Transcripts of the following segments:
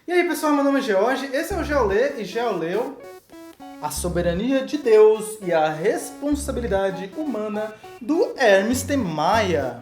E aí pessoal, meu nome é George, esse é o Geolê e Geoleu, a soberania de Deus e a responsabilidade humana do Hermes de Maia.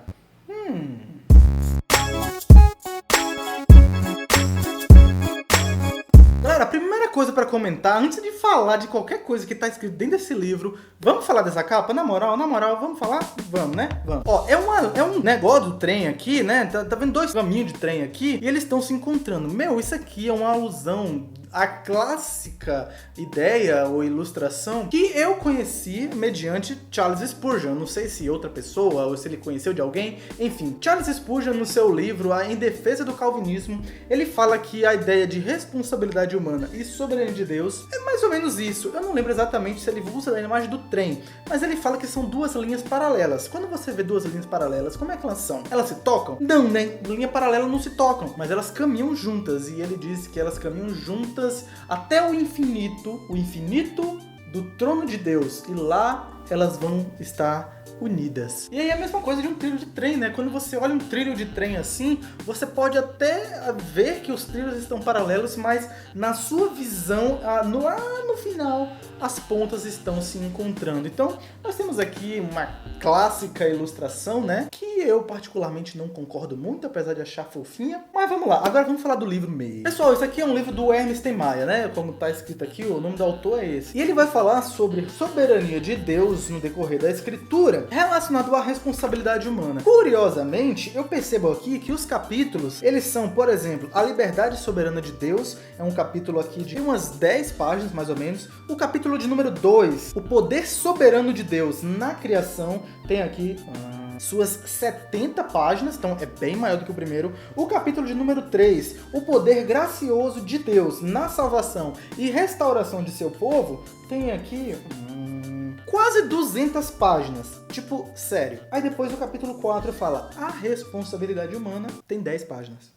Galera, a primeira coisa pra comentar, antes de falar de qualquer coisa que tá escrito dentro desse livro, vamos falar dessa capa? Na moral, vamos falar? Vamos, né? Vamos. Ó, é um negócio do trem aqui, né? Tá vendo dois caminhos de trem aqui e eles estão se encontrando. Meu, isso aqui é uma alusão à clássica ideia ou ilustração que eu conheci mediante Charles Spurgeon. Não sei se outra pessoa ou se ele conheceu de alguém. Enfim, Charles Spurgeon, no seu livro Em Defesa do Calvinismo, ele fala que a ideia de responsabilidade humana e soberania de Deus é mais ou menos isso. Eu não lembro exatamente se ele usa a imagem do trem, mas ele fala que são duas linhas paralelas. Quando você vê duas linhas paralelas, como é que elas são? Elas se tocam? Não, né? Linha paralela não se tocam, mas elas caminham juntas. E ele diz que elas caminham juntas até o infinito do trono de Deus. E lá elas vão estar unidas. E aí é a mesma coisa de um trilho de trem, né? Quando você olha um trilho de trem assim, você pode até ver que os trilhos estão paralelos, mas na sua visão, lá no final, as pontas estão se encontrando. Então, nós temos aqui uma clássica ilustração, né? Que eu particularmente não concordo muito, apesar de achar fofinha. Mas vamos lá, agora vamos falar do livro mesmo. Pessoal, isso aqui é um livro do Hermes de Maia, né? Como tá escrito aqui, o nome do autor é esse. E ele vai falar sobre soberania de Deus no decorrer da escritura, relacionado à responsabilidade humana. Curiosamente, eu percebo aqui que os capítulos, eles são, por exemplo, a liberdade soberana de Deus, é um capítulo aqui de umas 10 páginas, mais ou menos. O capítulo de número 2, o poder soberano de Deus na criação, tem aqui suas 70 páginas, então é bem maior do que o primeiro. O capítulo de número 3, o poder gracioso de Deus na salvação e restauração de seu povo, tem aqui quase 200 páginas. Tipo, sério. Aí depois o capítulo 4 fala a responsabilidade humana, tem 10 páginas.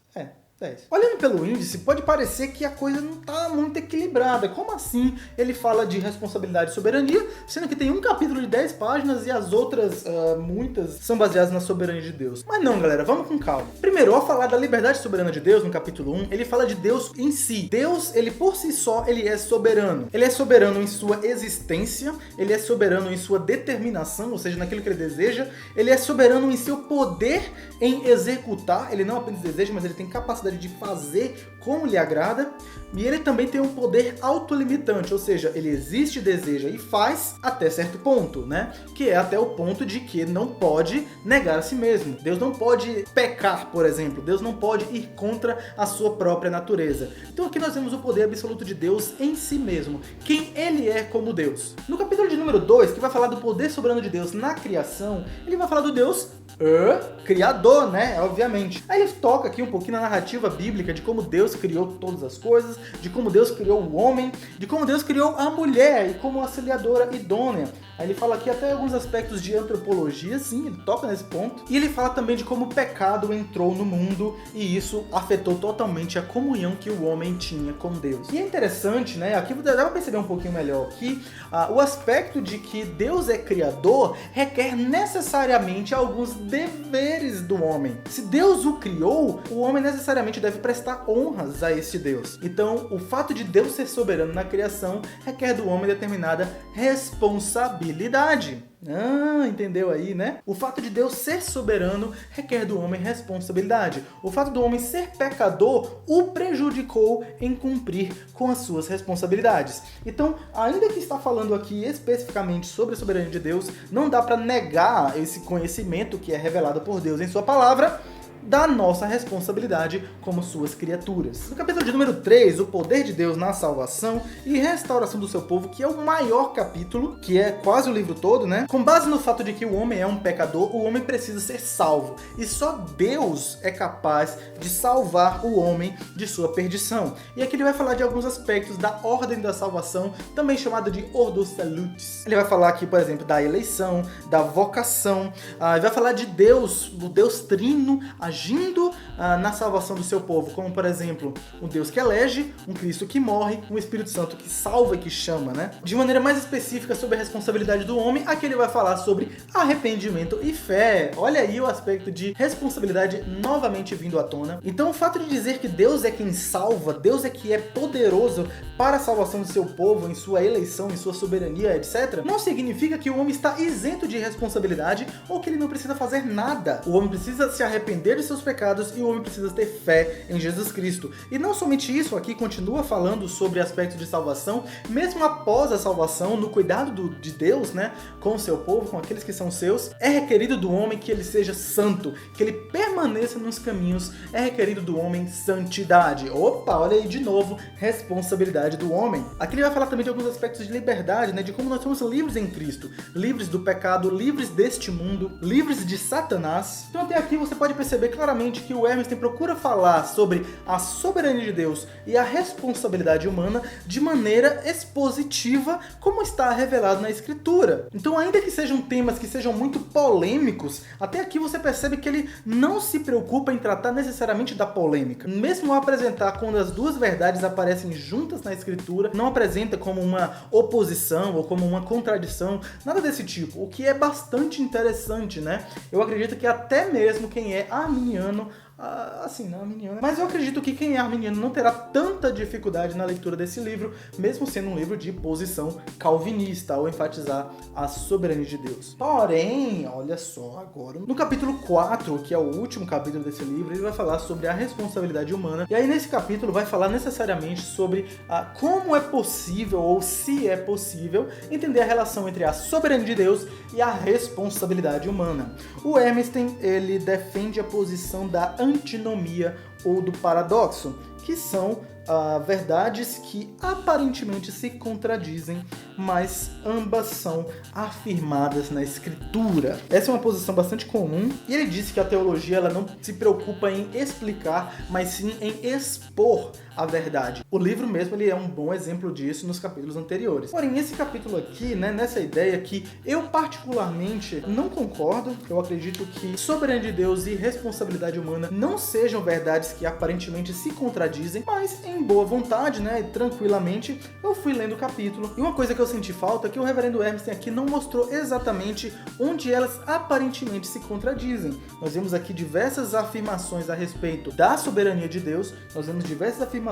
10. Olhando pelo índice, pode parecer que a coisa não está muito equilibrada. Como assim ele fala de responsabilidade e soberania, sendo que tem um capítulo de 10 páginas e as outras, muitas, são baseadas na soberania de Deus? Mas não, galera, vamos com calma. Primeiro, ao falar da liberdade soberana de Deus, no capítulo 1, ele fala de Deus em si. Deus, ele por si só, ele é soberano. Ele é soberano em sua existência, ele é soberano em sua determinação, ou seja, naquilo que ele deseja. Ele é soberano em seu poder em executar. Ele não apenas deseja, mas ele tem capacidade de fazer como lhe agrada, e ele também tem um poder autolimitante, ou seja, ele existe, deseja e faz até certo ponto, né? Que é até o ponto de que não pode negar a si mesmo. Deus não pode pecar, por exemplo. Deus não pode ir contra a sua própria natureza. Então aqui nós vemos o poder absoluto de Deus em si mesmo, quem ele é como Deus. No capítulo de número 2, que vai falar do poder soberano de Deus na criação, ele vai falar do Deus criador, né? Obviamente. Aí ele toca aqui um pouquinho na narrativa bíblica de como Deus criou todas as coisas, de como Deus criou o homem, de como Deus criou a mulher e como auxiliadora idônea. Aí ele fala aqui até alguns aspectos de antropologia, sim, ele toca nesse ponto. E ele fala também de como o pecado entrou no mundo e isso afetou totalmente a comunhão que o homem tinha com Deus. E é interessante, né? Aqui dá pra perceber um pouquinho melhor que o aspecto de que Deus é criador requer necessariamente alguns deveres do homem. Se Deus o criou, o homem necessariamente deve prestar honras a esse Deus. Então, o fato de Deus ser soberano na criação requer do homem determinada responsabilidade. Entendeu aí, né? O fato de Deus ser soberano requer do homem responsabilidade. O fato do homem ser pecador o prejudicou em cumprir com as suas responsabilidades. Então, ainda que está falando aqui especificamente sobre a soberania de Deus, não dá para negar esse conhecimento que é revelado por Deus em sua palavra, da nossa responsabilidade como suas criaturas. No capítulo de número 3, o poder de Deus na salvação e restauração do seu povo, que é o maior capítulo, que é quase o livro todo, né? Com base no fato de que o homem é um pecador, o homem precisa ser salvo. E só Deus é capaz de salvar o homem de sua perdição. E aqui ele vai falar de alguns aspectos da ordem da salvação, também chamada de Ordo Salutis. Ele vai falar aqui, por exemplo, da eleição, da vocação, ele vai falar de Deus, o Deus Trino, agindo na salvação do seu povo, como por exemplo, um Deus que elege, um Cristo que morre, um Espírito Santo que salva e que chama, né? De maneira mais específica sobre a responsabilidade do homem, aqui ele vai falar sobre arrependimento e fé. Olha aí o aspecto de responsabilidade novamente vindo à tona. Então o fato de dizer que Deus é quem salva, Deus é que é poderoso para a salvação do seu povo, em sua eleição, em sua soberania, etc., não significa que o homem está isento de responsabilidade ou que ele não precisa fazer nada. O homem precisa se arrepender de seus pecados e o homem precisa ter fé em Jesus Cristo. E não somente isso, aqui continua falando sobre aspectos de salvação, mesmo após a salvação, no cuidado de Deus, né, com o seu povo, com aqueles que são seus, é requerido do homem que ele seja santo, que ele permaneça nos caminhos, é requerido do homem santidade. Opa, olha aí de novo, responsabilidade do homem. Aqui ele vai falar também de alguns aspectos de liberdade, né, de como nós somos livres em Cristo, livres do pecado, livres deste mundo, livres de Satanás. Então até aqui você pode perceber claramente que o Hermes procura falar sobre a soberania de Deus e a responsabilidade humana de maneira expositiva, como está revelado na Escritura. Então, ainda que sejam temas que sejam muito polêmicos, até aqui você percebe que ele não se preocupa em tratar necessariamente da polêmica. Mesmo ao apresentar quando as duas verdades aparecem juntas na Escritura, não apresenta como uma oposição ou como uma contradição, nada desse tipo, o que é bastante interessante, né? Eu acredito que até mesmo quem é arminiano, assim, não arminiano, mas eu acredito que quem é arminiano não terá tanta dificuldade na leitura desse livro, mesmo sendo um livro de posição calvinista, ao enfatizar a soberania de Deus. Porém, olha só agora, no capítulo 4, que é o último capítulo desse livro, ele vai falar sobre a responsabilidade humana, e aí nesse capítulo vai falar necessariamente sobre como é possível, ou se é possível, entender a relação entre a soberania de Deus e a responsabilidade humana. O Hermes, ele defende a posição da antinomia ou do paradoxo, que são verdades que aparentemente se contradizem, mas ambas são afirmadas na Escritura. Essa é uma posição bastante comum, e ele disse que a teologia ela não se preocupa em explicar, mas sim em expor a verdade. O livro mesmo ele é um bom exemplo disso nos capítulos anteriores. Porém, esse capítulo aqui, né, nessa ideia que eu particularmente não concordo, eu acredito que soberania de Deus e responsabilidade humana não sejam verdades que aparentemente se contradizem, mas em boa vontade, né, e tranquilamente, eu fui lendo o capítulo. E uma coisa que eu senti falta é que o reverendo Hermes aqui não mostrou exatamente onde elas aparentemente se contradizem. Nós vemos aqui diversas afirmações a respeito da soberania de Deus, nós vemos diversas afirmações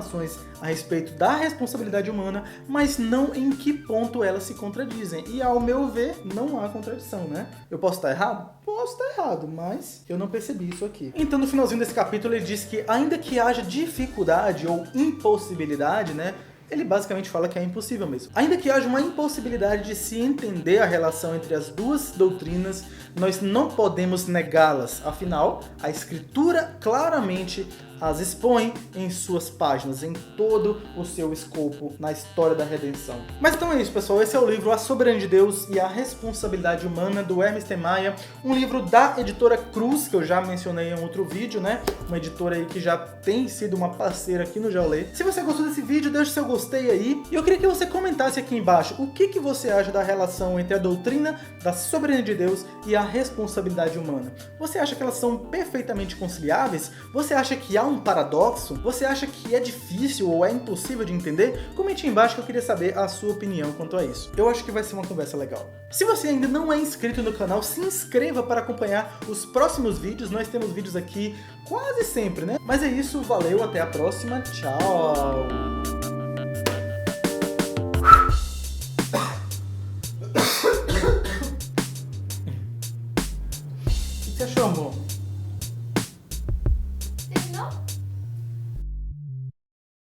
a respeito da responsabilidade humana, mas não em que ponto elas se contradizem. E ao meu ver, não há contradição, né? Eu posso estar errado? Posso estar errado, mas eu não percebi isso aqui. Então, no finalzinho desse capítulo, ele diz que ainda que haja dificuldade ou impossibilidade, né? Ele basicamente fala que é impossível mesmo. Ainda que haja uma impossibilidade de se entender a relação entre as duas doutrinas, nós não podemos negá-las. Afinal, a Escritura claramente as expõe em suas páginas, em todo o seu escopo na história da redenção. Mas então é isso, pessoal. Esse é o livro A Soberania de Deus e a Responsabilidade Humana, do Hermes Maia, um livro da editora Cruz, que eu já mencionei em outro vídeo, né? Uma editora aí que já tem sido uma parceira aqui no Geolê. Se você gostou desse vídeo, deixe seu gostei aí. E eu queria que você comentasse aqui embaixo o que você acha da relação entre a doutrina da soberania de Deus e a responsabilidade humana. Você acha que elas são perfeitamente conciliáveis? Você acha que há um paradoxo? Você acha que é difícil ou é impossível de entender? Comente aí embaixo que eu queria saber a sua opinião quanto a isso. Eu acho que vai ser uma conversa legal. Se você ainda não é inscrito no canal, se inscreva para acompanhar os próximos vídeos. Nós temos vídeos aqui quase sempre, né? Mas é isso, valeu, até a próxima, tchau!